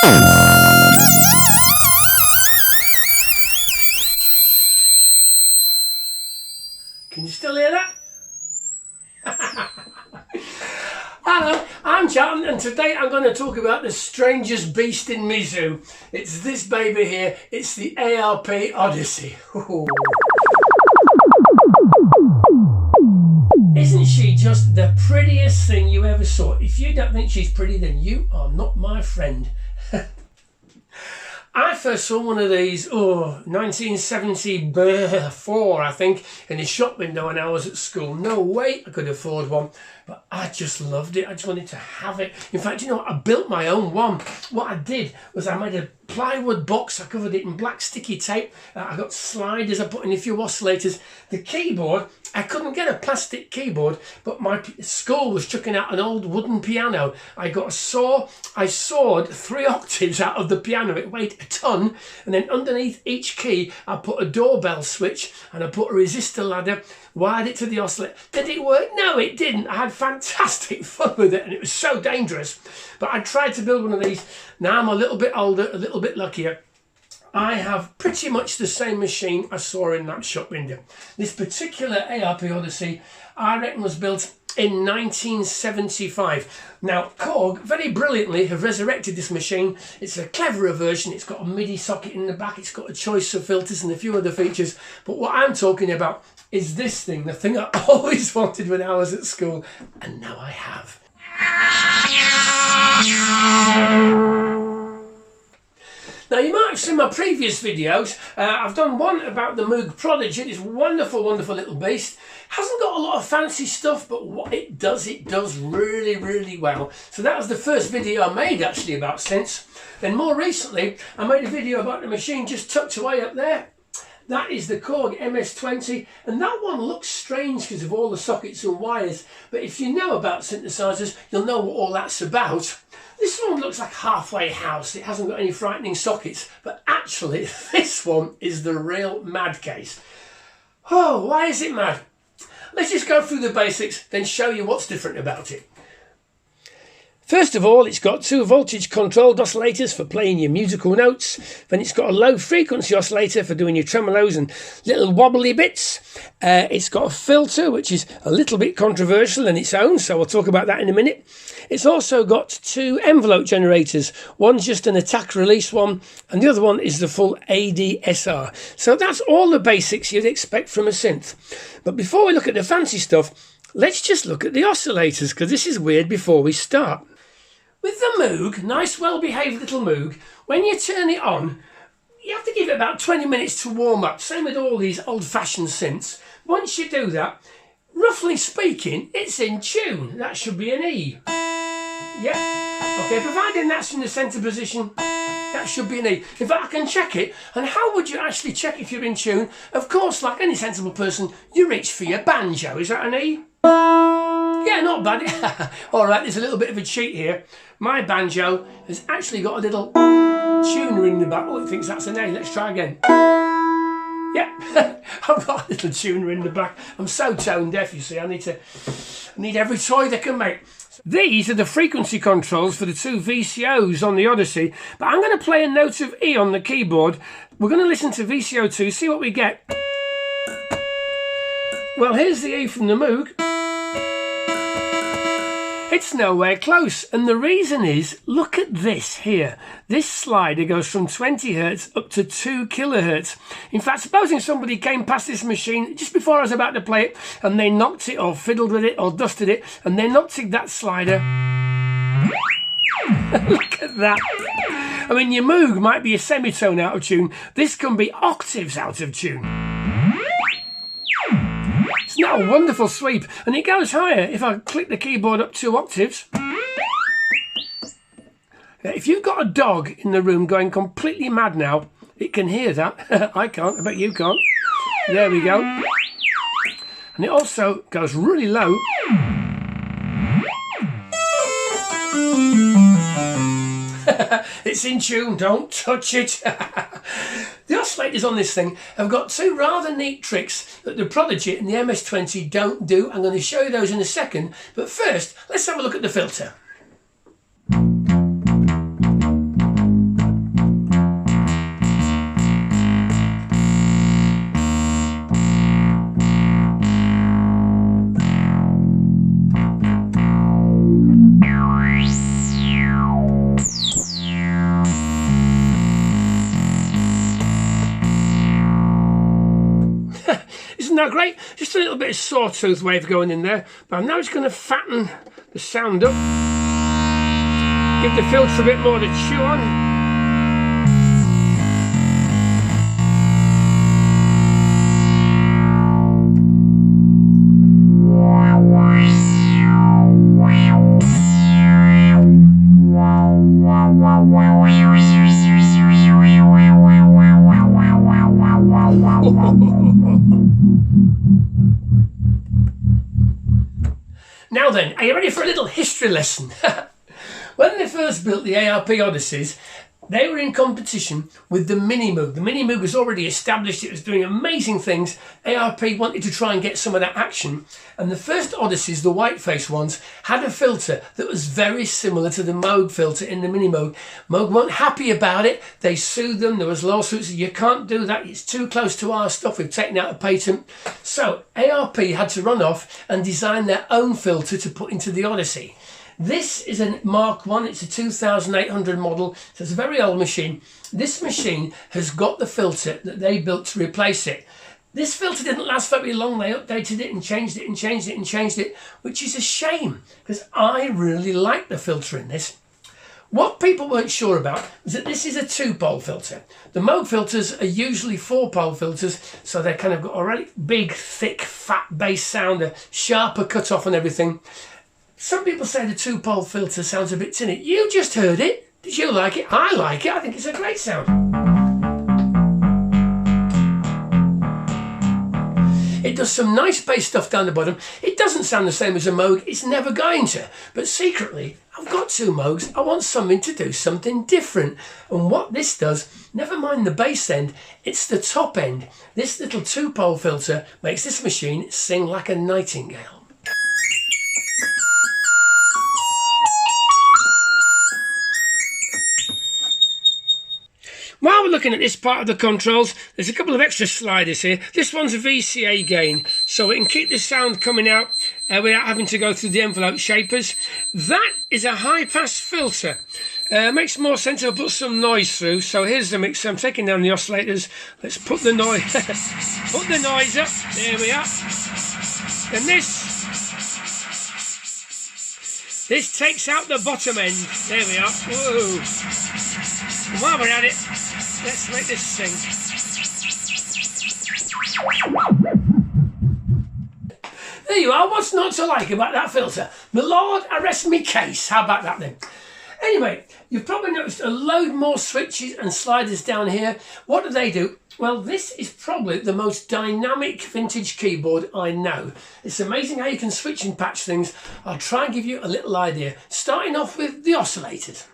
Can you still hear that? Hello, I'm Charlton, and today I'm going to talk about the strangest beast in my zoo. It's this baby here. It's the ARP Odyssey. Isn't she just the prettiest thing you ever saw? If you don't think she's pretty, then you are not my friend. I first saw one of these, 1974, I think, in a shop window when I was at school. No way I could afford one, but I just loved it. I just wanted to have it. In fact, you know what? I built my own one. What I did was I made a plywood box. I covered it in black sticky tape. I got sliders. I put in a few oscillators. The keyboard, I couldn't get a plastic keyboard, but my school was chucking out an old wooden piano. I got a saw. I sawed 3 octaves out of the piano. It weighed a ton. And then underneath each key, I put a doorbell switch and I put a resistor ladder, wired it to the oscillator. Did it work? No, it didn't. I had fantastic fun with it and it was so dangerous. But I tried to build one of these. Now I'm a little bit older, a little bit luckier. I have pretty much the same machine I saw in that shop window. This particular ARP Odyssey, I reckon, was built in 1975. Now, Korg very brilliantly have resurrected this machine. It's a cleverer version. It's got a MIDI socket in the back. It's got a choice of filters and a few other features. But what I'm talking about is this thing, the thing I always wanted when I was at school, and now I have. Now, you might have seen my previous videos. I've done one about the Moog Prodigy. This wonderful, wonderful little beast. Hasn't got a lot of fancy stuff, but what it does really, really well. So that was the first video I made, actually, about synths. Then more recently, I made a video about the machine just tucked away up there. That is the Korg MS-20, and that one looks strange because of all the sockets and wires. But if you know about synthesizers, you'll know what all that's about. This one looks like halfway house. It hasn't got any frightening sockets, but actually this one is the real mad case. Oh, why is it mad? Let's just go through the basics, then show you what's different about it. First of all, it's got 2 voltage controlled oscillators for playing your musical notes. Then it's got a low frequency oscillator for doing your tremolos and little wobbly bits. It's got a filter, which is a little bit controversial in its own, so we'll talk about that in a minute. It's also got 2 envelope generators. One's just an attack release one, and the other one is the full ADSR. So that's all the basics you'd expect from a synth. But before we look at the fancy stuff, let's just look at the oscillators, because this is weird before we start. With the Moog, nice well-behaved little Moog, when you turn it on, you have to give it about 20 minutes to warm up. Same with all these old-fashioned synths. Once you do that, roughly speaking, it's in tune. That should be an E. Yeah. Okay, providing that's in the centre position, that should be an E. In fact, I can check it. And how would you actually check if you're in tune? Of course, like any sensible person, you reach for your banjo. Is that an E? Yeah, not bad. All right, there's a little bit of a cheat here. My banjo has actually got a little tuner in the back. Oh, it thinks that's an A. Let's try again. Yeah, I've got a little tuner in the back. I'm so tone deaf, you see. I need every toy they can make. These are the frequency controls for the 2 VCOs on the Odyssey. But I'm going to play a note of E on the keyboard. We're going to listen to VCO 2, see what we get. Well, here's the E from the Moog. It's nowhere close, and the reason is, look at this here. This slider goes from 20 Hz up to 2 kHz. In fact, supposing somebody came past this machine just before I was about to play it, and they knocked it or fiddled with it or dusted it, and they knocked that slider. Look at that. I mean, your Moog might be a semitone out of tune. This can be octaves out of tune. It's not a wonderful sweep, and it goes higher if I click the keyboard up 2 octaves. If you've got a dog in the room going completely mad now, it can hear that. I can't, I bet you can't. There we go. And it also goes really low. It's in tune, don't touch it. The oscillators on this thing have got 2 rather neat tricks that the Prodigy and the MS-20 don't do. I'm going to show you those in a second, but first let's have a look at the filter. that great? Just a little bit of sawtooth wave going in there, but I'm now just going to fatten the sound up, give the filter a bit more to chew on. Now then, are you ready for a little history lesson? When they first built the ARP Odysseys, they were in competition with the Mini Moog. The Mini Moog was already established, it was doing amazing things. ARP wanted to try and get some of that action. And the first Odysseys, the white-faced ones, had a filter that was very similar to the Moog filter in the Mini Moog. Moog weren't happy about it. They sued them. There was lawsuits. You can't do that. It's too close to our stuff. We've taken out a patent. So ARP had to run off and design their own filter to put into the Odyssey. This is a Mk1, it's a 2800 model, so it's a very old machine. This machine has got the filter that they built to replace it. This filter didn't last very long, they updated it and changed it and changed it and changed it, which is a shame, because I really like the filter in this. What people weren't sure about was that this is a 2-pole filter. The Moog filters are usually 4-pole filters, so they're kind of got a really big, thick, fat bass sound, a sharper cut-off and everything. Some people say the 2-pole filter sounds a bit tinny. You just heard it. Did you like it? I like it. I think it's a great sound. It does some nice bass stuff down the bottom. It doesn't sound the same as a Moog. It's never going to. But secretly, I've got 2 Moogs. I want something to do something different. And what this does, never mind the bass end, it's the top end. This little 2-pole filter makes this machine sing like a nightingale. While we're looking at this part of the controls, there's a couple of extra sliders here. This one's a VCA gain, so it can keep the sound coming out without having to go through the envelope shapers. That is a high-pass filter. Makes more sense if I put some noise through. So here's the mixer. I'm taking down the oscillators. Let's put the noise put the noise up. There we are. And this takes out the bottom end. There we are. Whoa. And while we're at it, let's make this sing. There you are. What's not to like about that filter? My Lord, arrest me case. How about that then? Anyway, you've probably noticed a load more switches and sliders down here. What do? Well, this is probably the most dynamic vintage keyboard I know. It's amazing how you can switch and patch things. I'll try and give you a little idea, starting off with the oscillators.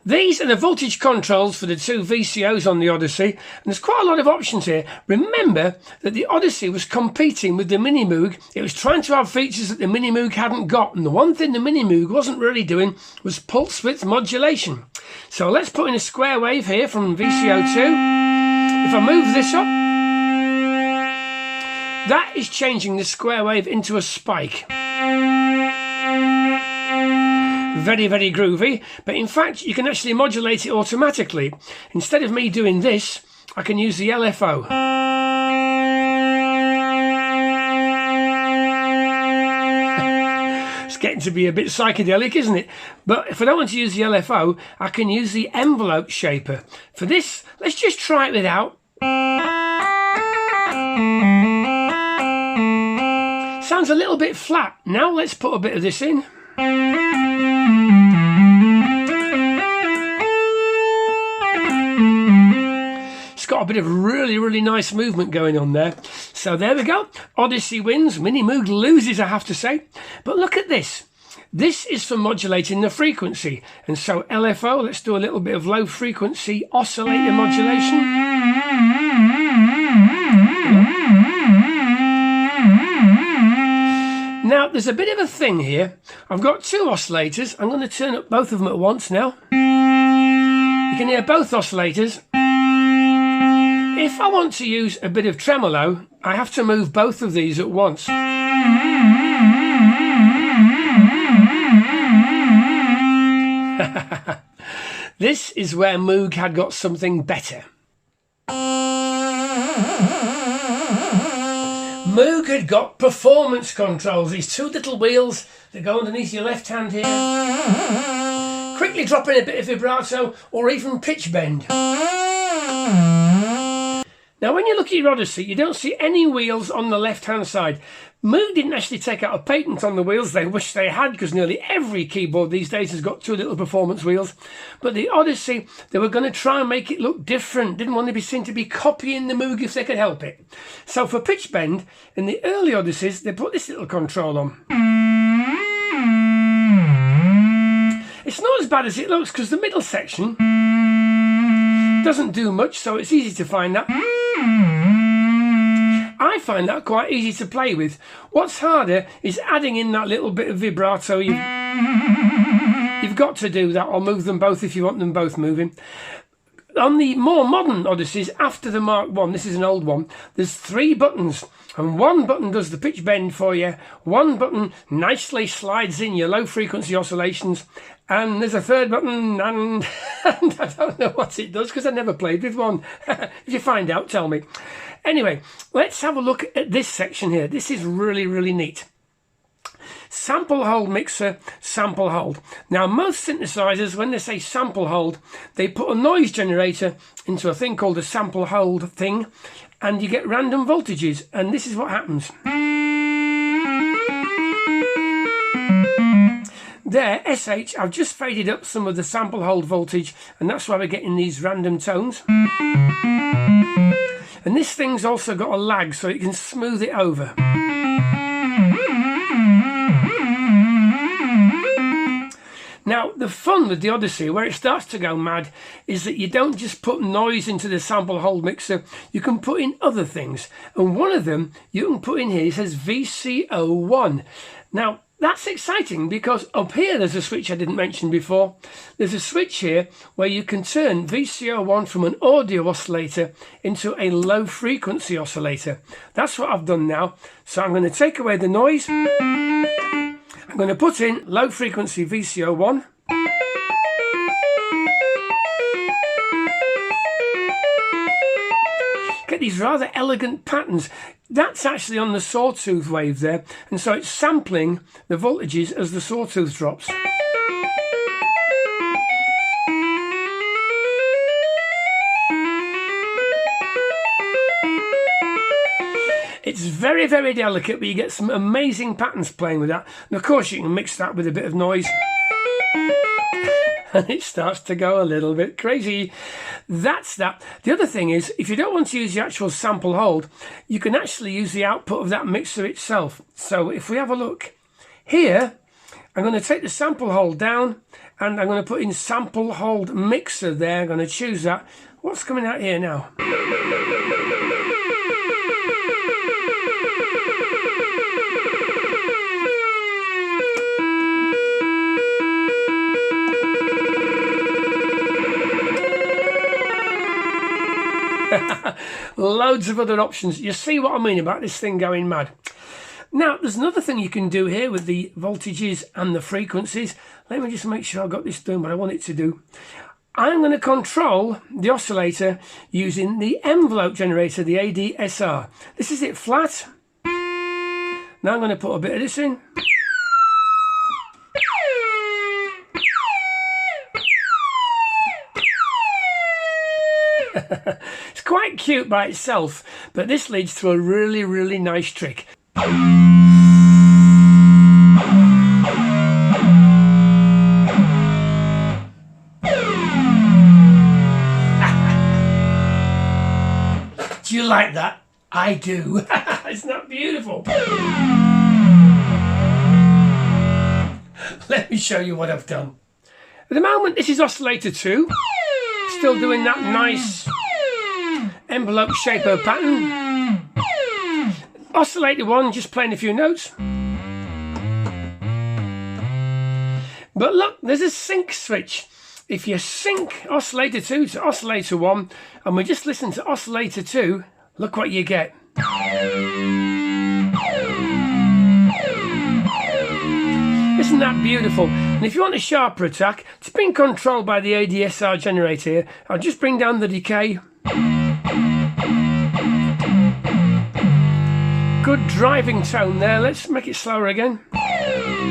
These are the voltage controls for the 2 VCOs on the Odyssey, and there's quite a lot of options here. Remember that the Odyssey was competing with the Mini Moog. It was trying to have features that the Mini Moog hadn't got, and the one thing the Mini Moog wasn't really doing was pulse width modulation. So let's put in a square wave here from VCO2. If I move this up, that is changing the square wave into a spike. Very, very groovy, but in fact you can actually modulate it automatically. Instead of me doing this, I can use the LFO. It's getting to be a bit psychedelic, isn't it? But if I don't want to use the LFO, I can use the envelope shaper. For this, let's just try it without. Sounds a little bit flat. Now let's put a bit of this in. It's got a bit of really nice movement going on there. So there we go. Odyssey wins. Mini Moog loses, I have to say. But look at this. This is for modulating the frequency. And so LFO, let's do a little bit of low frequency oscillator modulation. Now, there's a bit of a thing here. I've got 2 oscillators. I'm going to turn up both of them at once now. You can hear both oscillators. If I want to use a bit of tremolo, I have to move both of these at once. This is where Moog had got something better. Moog had got performance controls, these two little wheels that go underneath your left hand here. Quickly drop in a bit of vibrato or even pitch bend. Now when you look at your Odyssey, you don't see any wheels on the left hand side. Moog didn't actually take out a patent on the wheels. They wish they had, because nearly every keyboard these days has got two little performance wheels. But the Odyssey, they were going to try and make it look different. Didn't want to be seen to be copying the Moog if they could help it. So for pitch bend, in the early Odysseys, they put this little control on. It's not as bad as it looks, because the middle section doesn't do much, so it's easy to find that. I find that quite easy to play with. What's harder is adding in that little bit of vibrato. You've got to do that, or move them both if you want them both moving. On the more modern Odysseys, after the Mark 1, this is an old one, there's 3 buttons. And one button does the pitch bend for you. One button nicely slides in your low frequency oscillations. And there's a third button, and I don't know what it does because I never played with one. If you find out, tell me. Anyway, let's have a look at this section here. This is really, really neat. Sample hold mixer, sample hold. Now most synthesizers, when they say sample hold, they put a noise generator into a thing called a sample hold thing, and you get random voltages, and this is what happens. There, SH, I've just faded up some of the sample hold voltage, and that's why we're getting these random tones. And this thing's also got a lag, so it can smooth it over. Now, the fun with the Odyssey, where it starts to go mad, is that you don't just put noise into the sample hold mixer, you can put in other things. And one of them you can put in here, it says VCO1. Now, that's exciting because up here there's a switch I didn't mention before. There's a switch here where you can turn VCO1 from an audio oscillator into a low frequency oscillator. That's what I've done now. So I'm going to take away the noise. I'm going to put in low frequency VCO1. Get these rather elegant patterns. That's actually on the sawtooth wave there, and so it's sampling the voltages as the sawtooth drops. It's very, very delicate, but you get some amazing patterns playing with that. And of course you can mix that with a bit of noise. And it starts to go a little bit crazy. That's that. The other thing is, if you don't want to use the actual sample hold, you can actually use the output of that mixer itself. So if we have a look here, I'm going to take the sample hold down, and I'm going to put in sample hold mixer there. I'm going to choose that. What's coming out here now? Loads of other options. You see what I mean about this thing going mad. Now, there's another thing you can do here with the voltages and the frequencies. Let me just make sure I've got this doing what I want it to do. I'm going to control the oscillator using the envelope generator, the ADSR. This is it flat. Now I'm going to put a bit of this in. It's quite cute by itself, but this leads to a really, really nice trick. Do you like that? I do. Isn't that beautiful? Let me show you what I've done. At the moment, this is oscillator 2. Still doing that nice envelope shaper pattern. Oscillator 1, just playing a few notes. But look, there's a sync switch. If you sync oscillator 2 to oscillator 1, and we just listen to oscillator 2, look what you get. Isn't that beautiful? And if you want a sharper attack, it's being controlled by the ADSR generator here. I'll just bring down the decay. good driving tone there. Let's make it slower again. I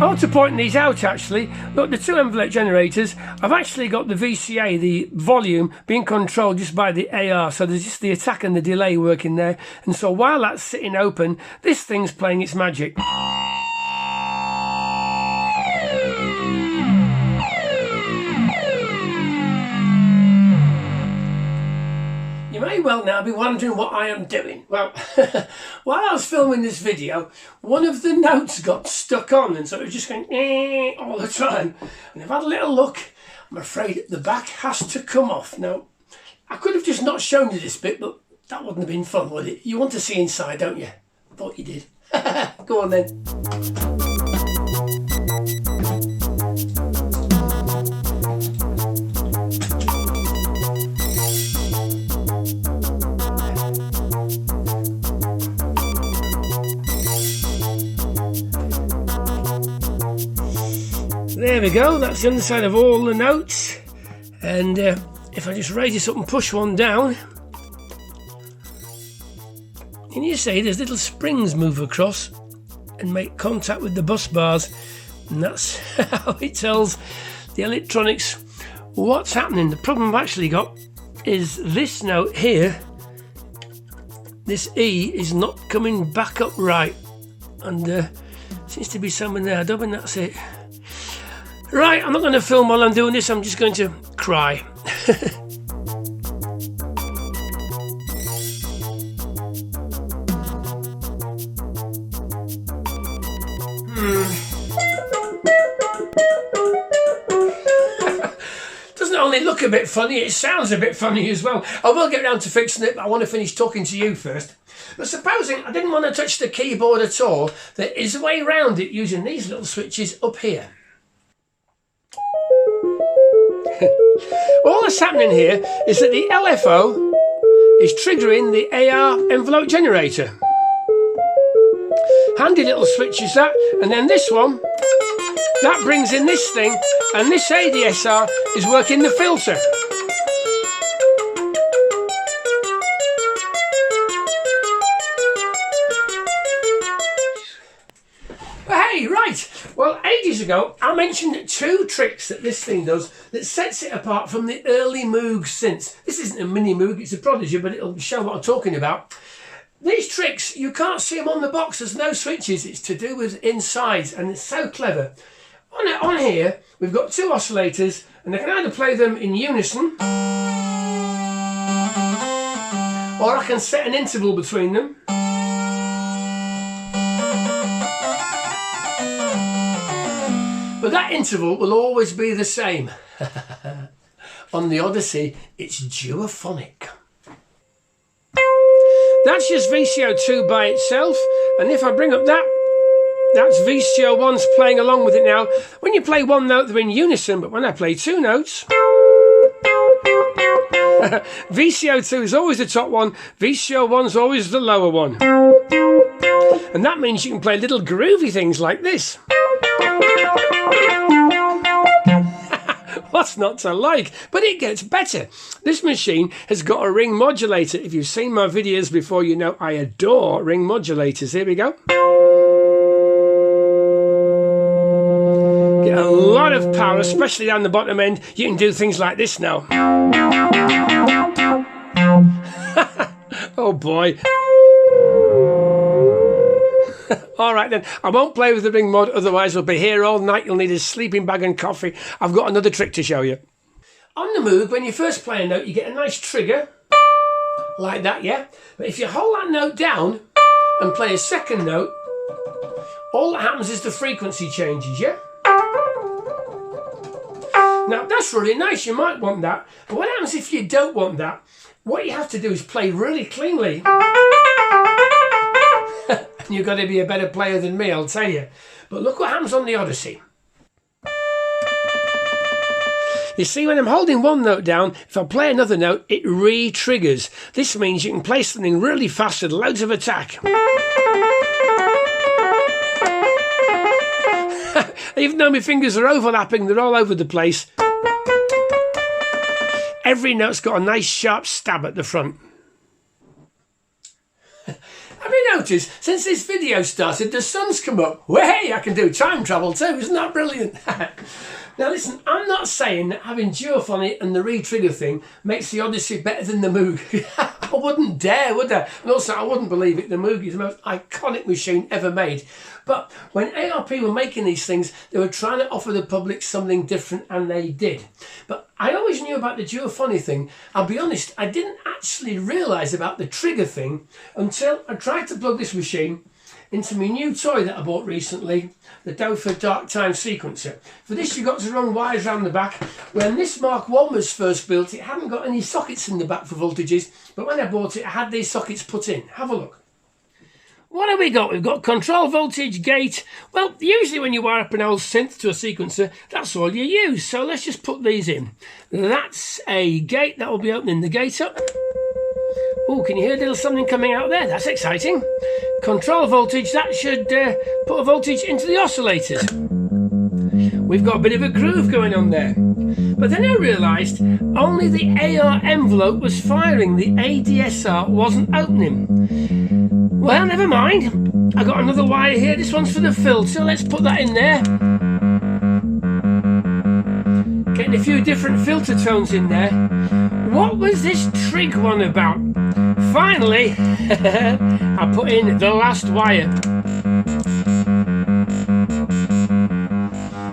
want to point these out actually. Look, the two envelope generators, I've actually got the VCA, the volume, being controlled just by the AR. So there's just the attack and the delay working there. And so while that's sitting open, this thing's playing its magic. You may well now be wondering what I am doing. Well, while I was filming this video, one of the notes got stuck on, and so it was just going all the time. And I've had a little look. I'm afraid the back has to come off. Now, I could have just not shown you this bit, but that wouldn't have been fun, would it? You want to see inside, don't you? I thought you did. Go on then. There we go, that's the underside of all the notes. And if I just raise this up and push one down, can you see there's little springs move across and make contact with the bus bars, and that's how it tells the electronics what's happening. The problem I've actually got is this note here, this E is not coming back up right, and seems to be something there. I don't think that's it. Right, I'm not going to film while I'm doing this, I'm just going to cry. Doesn't only look a bit funny, it sounds a bit funny as well. I will get round to fixing it, but I want to finish talking to you first. But supposing I didn't want to touch the keyboard at all, there is a way around it using these little switches up here. All that's happening here is that the LFO is triggering the AR envelope generator. Handy little switch is that, and then this one, that brings in this thing, and this ADSR is working the filter. Hey, right, well, ages ago I mentioned two tricks that this thing does that sets it apart from the early Moog synths. This isn't a mini Moog, it's a Prodigy, but it'll show what I'm talking about. These tricks, you can't see them on the box, there's no switches, it's to do with insides, and it's so clever. On here, we've got two oscillators, and I can either play them in unison, or I can set an interval between them. But that interval will always be the same. On the Odyssey, it's duophonic. That's just VCO2 by itself, and if I bring up that, that's VCO1's playing along with it now. When you play one note, they're in unison, but when I play two notes, VCO2 is always the top one, VCO1's always the lower one. And that means you can play little groovy things like this. What's not to like? But it gets better. This machine has got a ring modulator. If you've seen my videos before, you know I adore ring modulators. Here we go. Get a lot of power, especially down the bottom end. You can do things like this now. Oh boy. All right then, I won't play with the ring mod, otherwise we'll be here all night. You'll need a sleeping bag and coffee. I've got another trick to show you. On the Moog, when you first play a note, you get a nice trigger, like that, yeah? But if you hold that note down and play a second note, all that happens is the frequency changes, yeah? Now, that's really nice, you might want that. But what happens if you don't want that? What you have to do is play really cleanly. You've got to be a better player than me, I'll tell you. But look what happens on the Odyssey. You see, when I'm holding one note down, if I play another note, it re-triggers. This means you can play something really fast with loads of attack. Even though my fingers are overlapping, they're all over the place. Every note's got a nice sharp stab at the front. Have you noticed, since this video started, the sun's come up? Way, I can do time travel too, isn't that brilliant? Now listen, I'm not saying that having duophonic and the re-trigger thing makes the Odyssey better than the Moog. I wouldn't dare, would I? And also, I wouldn't believe it. The Moog is the most iconic machine ever made. But when ARP were making these things, they were trying to offer the public something different, and they did. But I always knew about the duophonic thing. I'll be honest, I didn't actually realise about the trigger thing until I tried to plug this machine into my new toy that I bought recently, the Dofer Dark Time Sequencer. For this, you've got to run wires around the back. When this Mark 1 was first built, it hadn't got any sockets in the back for voltages, but when I bought it, I had these sockets put in. Have a look. What have we got? We've got control voltage, gate. Well, usually when you wire up an old synth to a sequencer, that's all you use. So let's just put these in. That's a gate. That will be opening the gate up. Oh, can you hear a little something coming out there? That's exciting. Control voltage, that should put a voltage into the oscillators. We've got a bit of a groove going on there. But then I realised only the AR envelope was firing. The ADSR wasn't opening. Well, never mind. I got another wire here. This one's for the filter. Let's put that in there. Getting a few different filter tones in there. What was this trig one about? Finally, I put in the last wire.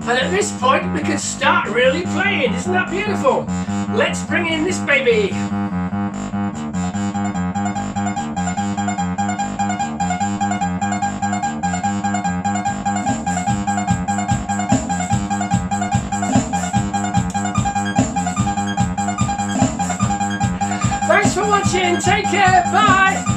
And at this point, we can start really playing. Isn't that beautiful? Let's bring in this baby. Thanks for watching. Take care. Bye.